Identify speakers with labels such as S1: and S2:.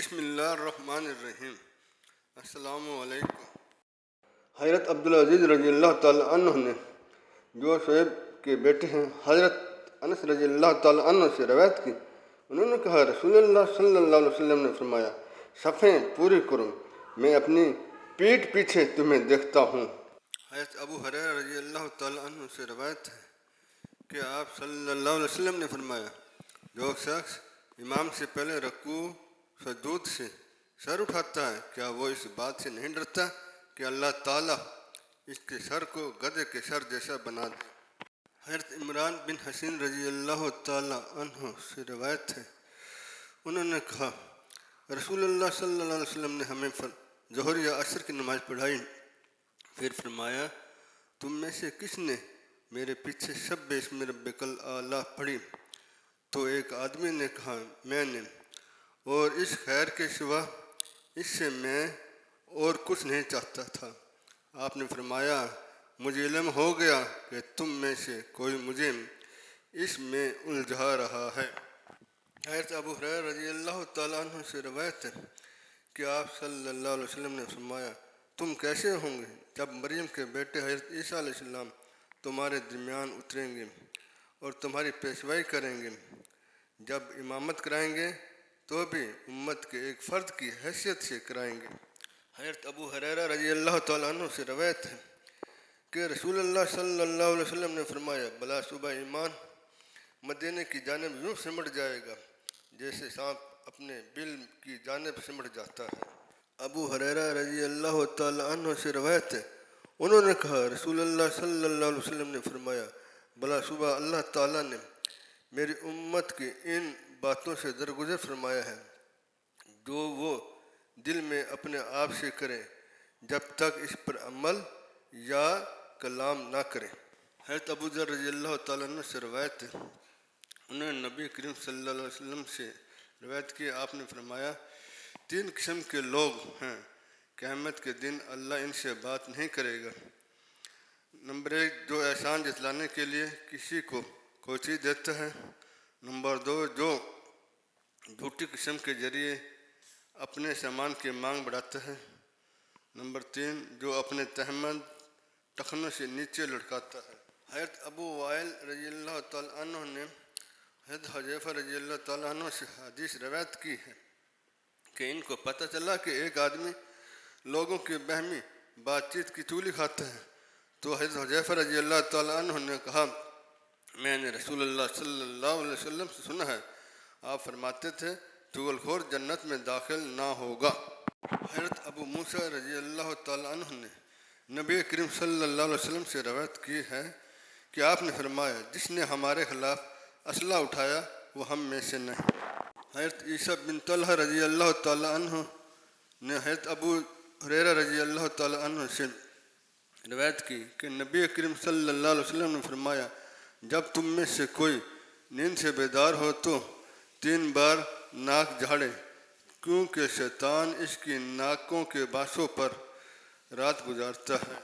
S1: بسم اللہ الرحمن الرحیم۔ السلام علیکم۔
S2: حضرت عبدالعزیز رضی اللہ تعالیٰ عنہ نے جو شعیب کے بیٹے ہیں حضرت انس رضی اللہ تعالیٰ عنہ سے روایت کی، انہوں نے کہا رسول اللہ صلی اللہ علیہ وسلم نے فرمایا صفیں پوری کرو، میں اپنی پیٹھ پیچھے تمہیں دیکھتا ہوں۔
S1: حضرت ابو ہریرہ رضی اللہ تعالیٰ عنہ سے روایت ہے کہ آپ صلی اللہ علیہ وسلم نے فرمایا جو شخص امام سے پہلے رکوع سجود سے سر اٹھاتا ہے، کیا وہ اس بات سے نہیں ڈرتا کہ اللہ تعالیٰ اس کے سر کو گدھے کے سر جیسا بنا دے۔ حضرت عمران بن حسین رضی اللہ تعالیٰ عنہ سے روایت ہے، انہوں نے کہا رسول اللہ صلی اللہ علیہ وسلم نے ہمیں ظہر یا عصر کی نماز پڑھائی، پھر فرمایا تم میں سے کس نے میرے پیچھے سبح اسم ربک الاعلیٰ پڑھی؟ تو ایک آدمی نے کہا میں نے، اور اس خیر کے سوا اس سے میں اور کچھ نہیں چاہتا تھا۔ آپ نے فرمایا مجھے علم ہو گیا کہ تم میں سے کوئی مجھے اس میں الجھا رہا ہے۔ حضرت ابو ہریرہ رضی اللہ تعالیٰ عنہ سے روایت ہے کہ آپ صلی اللہ علیہ وسلم نے فرمایا تم کیسے ہوں گے جب مریم کے بیٹے حضرت عیسیٰ علیہ السلام تمہارے درمیان اتریں گے اور تمہاری پیشوائی کریں گے، جب امامت کرائیں گے تو بھی امت کے ایک فرد کی حیثیت سے کرائیں گے۔ حضرت ابو ہریرہ رضی اللہ تعالیٰ عنہ سے روایت ہے کہ رسول اللہ صلی اللہ علیہ وسلم نے فرمایا بلا صبح ایمان مدینے کی جانب یوں سمٹ جائے گا جیسے سانپ اپنے بل کی جانب سمٹ جاتا ہے۔ ابو ہریرہ رضی اللہ تعالیٰ عنہ سے روایت ہے، انہوں نے کہا رسول اللہ صلی اللہ علیہ وسلم نے فرمایا بلا صبح اللہ تعالیٰ نے میری امت کی ان باتوں سے درگزر فرمایا ہے جو وہ دل میں اپنے آپ سے کرے جب تک اس پر عمل یا کلام نہ کرے۔ حضرت ابو ذر رضی اللہ تعالیٰ عنہ سے روایت ہے، انہوں نے نبی کریم صلی اللہ علیہ وسلم سے روایت کی، آپ نے فرمایا 3 قسم کے لوگ ہیں قیامت کے دن اللہ ان سے بات نہیں کرے گا۔ نمبر 1 جو احسان جتلانے کے لیے کسی کو کوئی چیز دیتا ہے۔ نمبر 2 جو جھوٹی قسم کے ذریعے اپنے سامان کی مانگ بڑھاتا ہے۔ نمبر 3 جو اپنے تہمت ٹخنوں سے نیچے لٹکاتا ہے۔ حضرت ابو وائل رضی اللہ تعالیٰ عنہ نے حضرت حذیفہ رضی اللہ تعالیٰ عنہ سے حدیث روایت کی ہے کہ ان کو پتہ چلا کہ ایک آدمی لوگوں کی بہمی بات چیت کی چولی کھاتا ہے، تو حضرت حذیفہ رضی اللہ تعالیٰ عنہ نے کہا میں نے رسول اللہ صلی اللہ علیہ وسلم سے سنا ہے، آپ فرماتے تھے چغل خور جنت میں داخل نہ ہوگا۔ حضرت ابو موسیٰ رضی اللہ تعالیٰ عنہ نے نبی کریم صلی اللہ علیہ وسلم سے روایت کی ہے کہ آپ نے فرمایا جس نے ہمارے خلاف اسلحہ اٹھایا وہ ہم میں سے نہیں۔ حضرت عیسیٰ بن طلحہ رضی اللہ تعالیٰ عنہ نے حضرت ابو ہریرہ رضی اللہ تعالیٰ عنہ سے روایت کی کہ نبی کریم صلی اللہ علیہ وسلم نے فرمایا جب تم میں سے کوئی نیند سے بیدار ہو تو 3 بار ناک جھاڑے، کیونکہ شیطان اس کی ناکوں کے باسوں پر رات گزارتا ہے۔